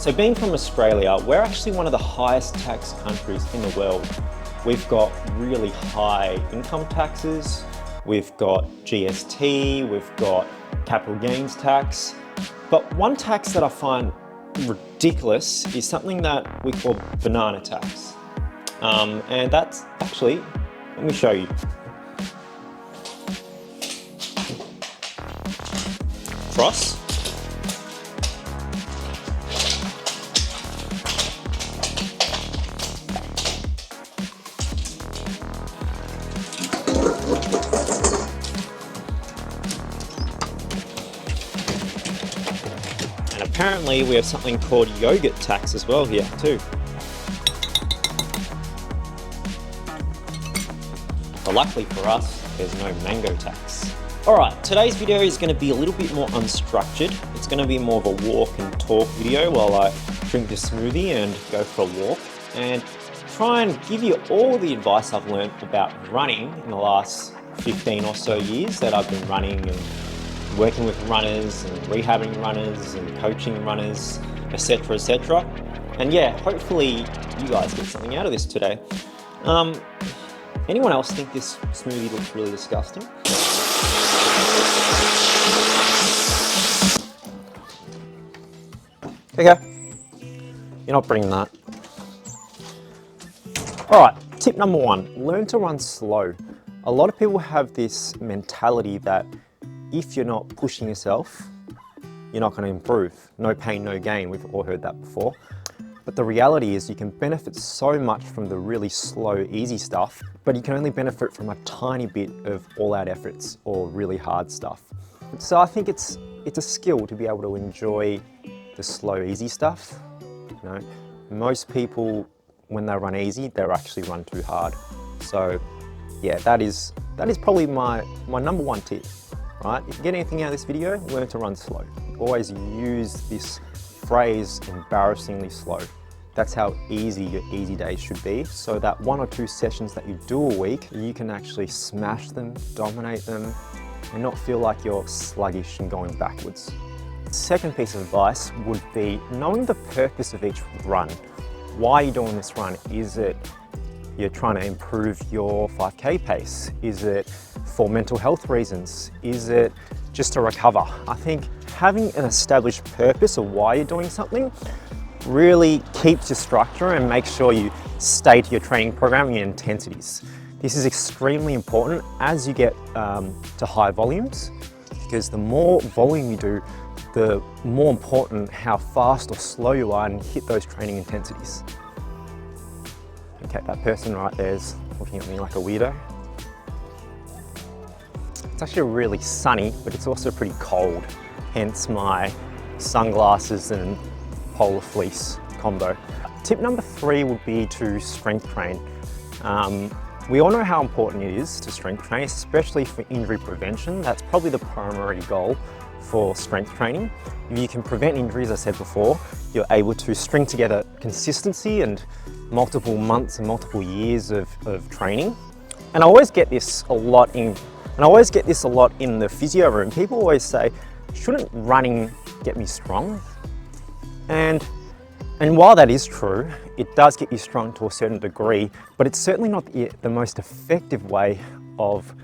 So being from Australia, we're actually one of the highest tax countries in the world. We've got really high income taxes, we've got GST, we've got capital gains tax. But one tax that I find ridiculous is something that we call banana tax. And that's actually, let me show you. Cross. And apparently we have something called yogurt tax as well here too. But luckily for us, there's no mango tax. Alright, today's video is going to be a little bit more unstructured. It's going to be more of a walk and talk video while I drink the smoothie and go for a walk, and try and give you all the advice I've learned about running in the last 15 or so years that I've been running and working with runners and rehabbing runners and coaching runners, etc, etc. And yeah, hopefully you guys get something out of this today. Anyone else think this smoothie looks really disgusting? Okay, you're not bringing that. Alright, tip number one, learn to run slow. A lot of people have this mentality that if you're not pushing yourself, you're not going to improve. No pain, no gain. We've all heard that before. But the reality is you can benefit so much from the really slow, easy stuff, but you can only benefit from a tiny bit of all-out efforts or really hard stuff. So I think it's a skill to be able to enjoy the slow, easy stuff. You know, most people, when they run easy, they actually run too hard. So yeah, that is probably my number one tip. Right? If you get anything out of this video, learn to run slow. Always use this phrase, embarrassingly slow. That's how easy your easy days should be, so that 1 or 2 sessions that you do a week, you can actually smash them, dominate them, and not feel like you're sluggish and going backwards. Second piece of advice would be knowing the purpose of each run. Why are you doing this run? Is it you're trying to improve your 5K pace? Is it for mental health reasons? Is it just to recover? I think having an established purpose of why you're doing something really keeps your structure and makes sure you stay to your training program and your intensities. This is extremely important as you get to high volumes, because the more volume you do, the more important how fast or slow you are and hit those training intensities. Okay, that person right there is looking at me like a weirdo. It's actually really sunny, but it's also pretty cold, hence my sunglasses and polar fleece combo. Tip number 3 would be to strength train. We all know how important it is to strength train, especially for injury prevention. That's probably the primary goal for strength training. If you can prevent injuries, as I said before, you're able to string together consistency and multiple months and multiple years of training. And I always get this a lot in the physio room. People always say, shouldn't running get me strong? And while that is true, it does get you strong to a certain degree, but it's certainly not the most effective way of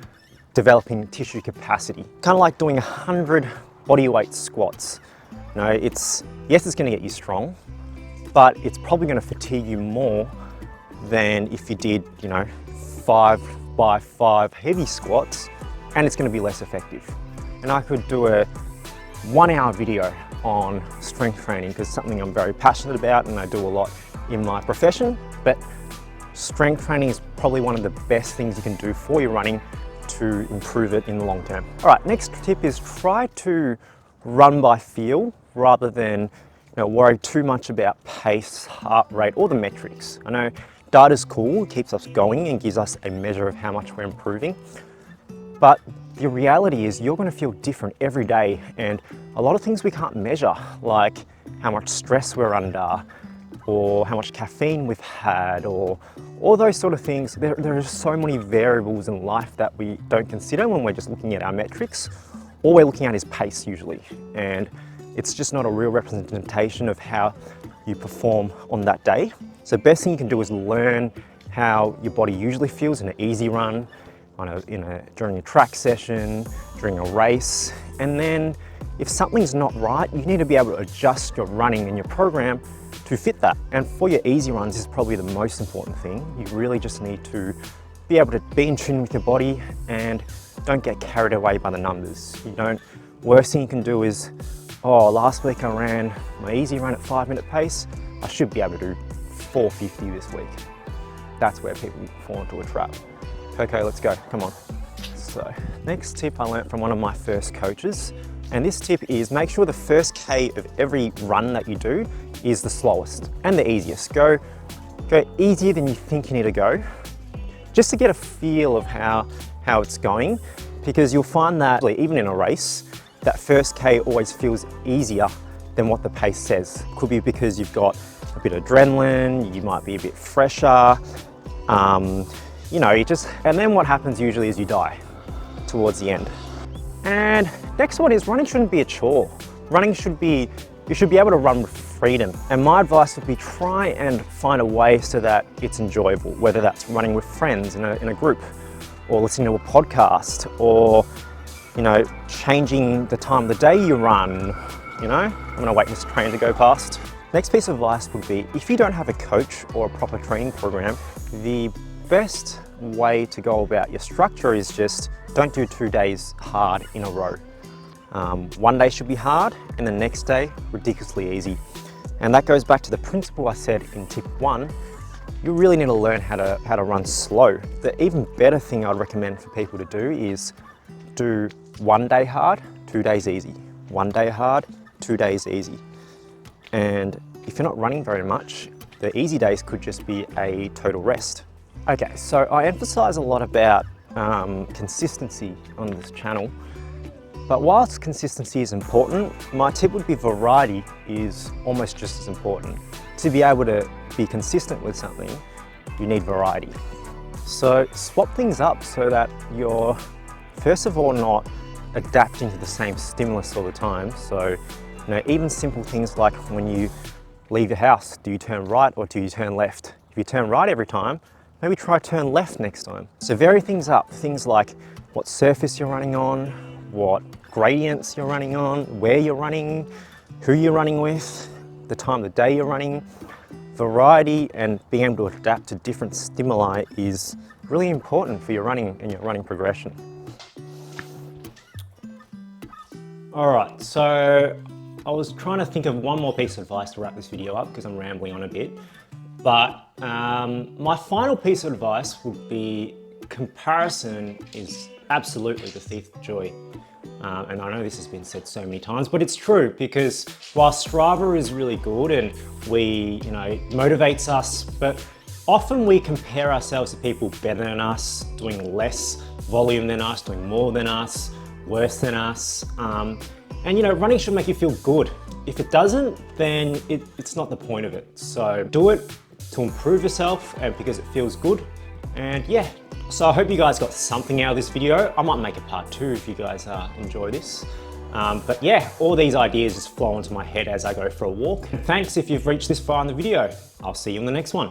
developing tissue capacity. Kind of like doing 100 bodyweight squats. You know, yes, it's going to get you strong, but it's probably going to fatigue you more than if you did, 5x5 heavy squats, and it's going to be less effective. And I could do a 1-hour video on strength training because it's something I'm very passionate about and I do a lot in my profession, but strength training is probably one of the best things you can do for your running to improve it in the long term. All right, next tip is try to run by feel rather than worry too much about pace, heart rate, or the metrics. I know data's cool, it keeps us going and gives us a measure of how much we're improving, but the reality is you're going to feel different every day, and a lot of things we can't measure, like how much stress we're under, or how much caffeine we've had, or all those sort of things. There are so many variables in life that we don't consider when we're just looking at our metrics. All we're looking at is pace usually, and it's just not a real representation of how you perform on that day. So best thing you can do is learn how your body usually feels in an easy run, during a track session, during a race. And then if something's not right, you need to be able to adjust your running and your program to fit that. And for your easy runs is probably the most important thing. You really just need to be able to be in tune with your body and don't get carried away by the numbers. Worst thing you can do is, oh, last week I ran my easy run at 5-minute pace. I should be able to do 4:50 this week. That's where people fall into a trap. Okay, let's go, come on. So, next tip I learned from one of my first coaches, and this tip is make sure the first K of every run that you do is the slowest and the easiest. Go easier than you think you need to go, just to get a feel of how it's going, because you'll find that even in a race, that first K always feels easier than what the pace says. Could be because you've got a bit of adrenaline, you might be a bit fresher, and then what happens usually is you die towards the end. And next one is running shouldn't be a chore. You should be able to run with freedom. And my advice would be try and find a way so that it's enjoyable, whether that's running with friends in a group, or listening to a podcast, or changing the time of the day you run. I'm gonna wait for this train to go past. Next piece of advice would be, if you don't have a coach or a proper training program, the best way to go about your structure is just don't do 2 days hard in a row. One day should be hard and the next day ridiculously easy. And that goes back to the principle I said in tip 1. You really need to learn how to run slow. The even better thing I'd recommend for people to do is do 1 day hard, 2 days easy. 1 day hard, 2 days easy. And if you're not running very much, the easy days could just be a total rest. Okay, so I emphasize a lot about consistency on this channel, but whilst consistency is important, my tip would be variety is almost just as important. To be able to be consistent with something, you need variety. So swap things up so that you're, first of all, not adapting to the same stimulus all the time. So, even simple things like when you leave your house, do you turn right or do you turn left? If you turn right every time, maybe try turn left next time. So vary things up, things like what surface you're running on, what gradients you're running on, where you're running, who you're running with, the time of the day you're running. Variety and being able to adapt to different stimuli is really important for your running and your running progression. All right, so I was trying to think of one more piece of advice to wrap this video up because I'm rambling on a bit. But my final piece of advice would be comparison is absolutely the thief of joy. And I know this has been said so many times, but it's true, because while Strava is really good and motivates us, but often we compare ourselves to people better than us, doing less volume than us, doing more than us, worse than us. And running should make you feel good. If it doesn't, then it's not the point of it. So do it to improve yourself and because it feels good. And yeah, so I hope you guys got something out of this video. I might make a part 2 if you guys enjoy this. But yeah, all these ideas just flow into my head as I go for a walk. Thanks if you've reached this far in the video. I'll see you in the next one.